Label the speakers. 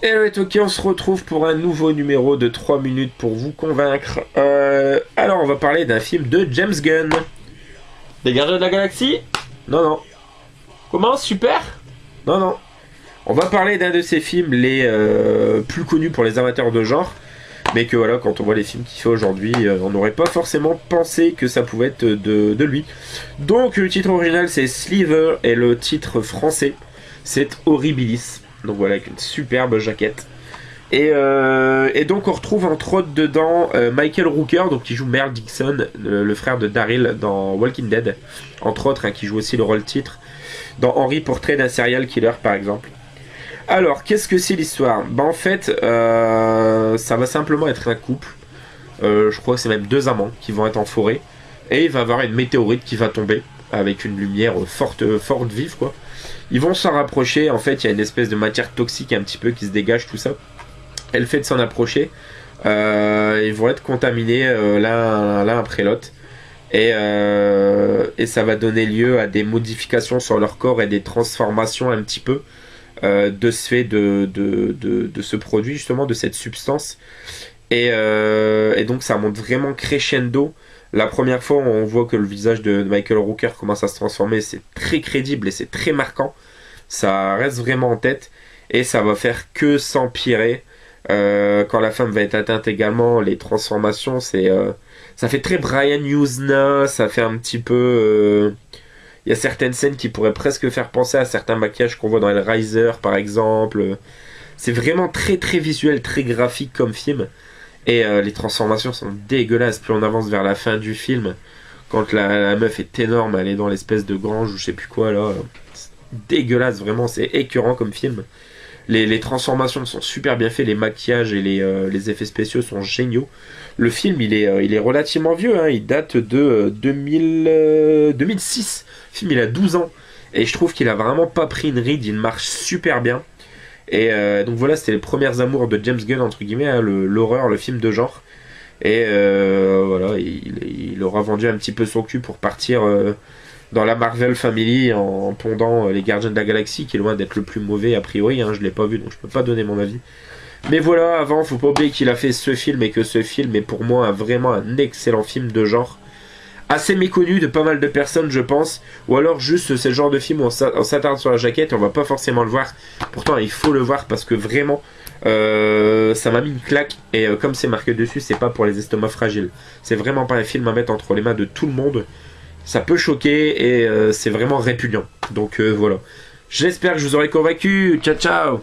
Speaker 1: Et ouais, ok, on se retrouve pour un nouveau numéro de 3 minutes pour vous convaincre. Alors, on va parler d'un film de James Gunn.
Speaker 2: Des Gardiens de la Galaxie.
Speaker 1: Non, non,
Speaker 2: Comment? Super.
Speaker 1: non, non. On va parler d'un de ses films les plus connus pour les amateurs de genre. Mais que voilà, quand on voit les films qu'il fait aujourd'hui, on n'aurait pas forcément pensé que ça pouvait être de lui. Donc, le titre original c'est Sliver et le titre français c'est Horribilis. Donc voilà, avec une superbe jaquette. Et donc on retrouve entre autres dedans Michael Rooker, donc qui joue Merle Dixon, le frère de Daryl dans Walking Dead, entre autres, hein, qui joue aussi le rôle titre dans Henry Portrait d'un serial killer par exemple. Alors qu'est-ce que c'est l'histoire? Bah en fait ça va simplement être un couple, je crois que c'est même deux amants qui vont être en forêt, et il va y avoir une météorite qui va tomber avec une lumière forte vive quoi. Ils vont s'en rapprocher, en fait il y a une espèce de matière toxique un petit peu qui se dégage tout ça. Elle fait de s'en approcher. Ils vont être contaminés l'un après l'autre. Et ça va donner lieu à des modifications sur leur corps et des transformations un petit peu de ce fait de ce produit, justement, de cette substance. Et donc ça monte vraiment crescendo. La première fois, on voit que le visage de Michael Rooker commence à se transformer. C'est très crédible et c'est très marquant. Ça reste vraiment en tête. Et ça va faire que s'empirer. Quand la femme va être atteinte également, les transformations, ça fait très Brian Usna, ça fait un petit peu. Il y a certaines scènes qui pourraient presque faire penser à certains maquillages qu'on voit dans Hellraiser, par exemple. C'est vraiment très très visuel, très graphique comme film. Et les transformations sont dégueulasses. Plus on avance vers la fin du film, quand la meuf est énorme, elle est dans l'espèce de grange ou je sais plus quoi là. C'est dégueulasse, vraiment, c'est écœurant comme film. Les transformations sont super bien faites, les maquillages et les effets spéciaux sont géniaux. Le film, il est relativement vieux, hein, il date de 2006. Le film, il a 12 ans. Et je trouve qu'il a vraiment pas pris une ride, il marche super bien. Et donc voilà, c'était les premières amours de James Gunn, entre guillemets, hein, l'horreur, le film de genre. Et voilà, il aura vendu un petit peu son cul pour partir dans la Marvel Family en pondant les Gardiens de la Galaxie, qui est loin d'être le plus mauvais a priori, hein, je l'ai pas vu donc je peux pas donner mon avis. Mais voilà, avant, faut pas oublier qu'il a fait ce film et que ce film est pour moi vraiment un excellent film de genre. Assez méconnu de pas mal de personnes, je pense. Ou alors juste c'est le genre de film où on s'attarde sur la jaquette et on va pas forcément le voir. Pourtant, il faut le voir parce que vraiment, ça m'a mis une claque. Et comme c'est marqué dessus, c'est pas pour les estomacs fragiles. C'est vraiment pas un film à mettre entre les mains de tout le monde. Ça peut choquer et c'est vraiment répugnant. Donc voilà. J'espère que je vous aurai convaincu. Ciao ciao.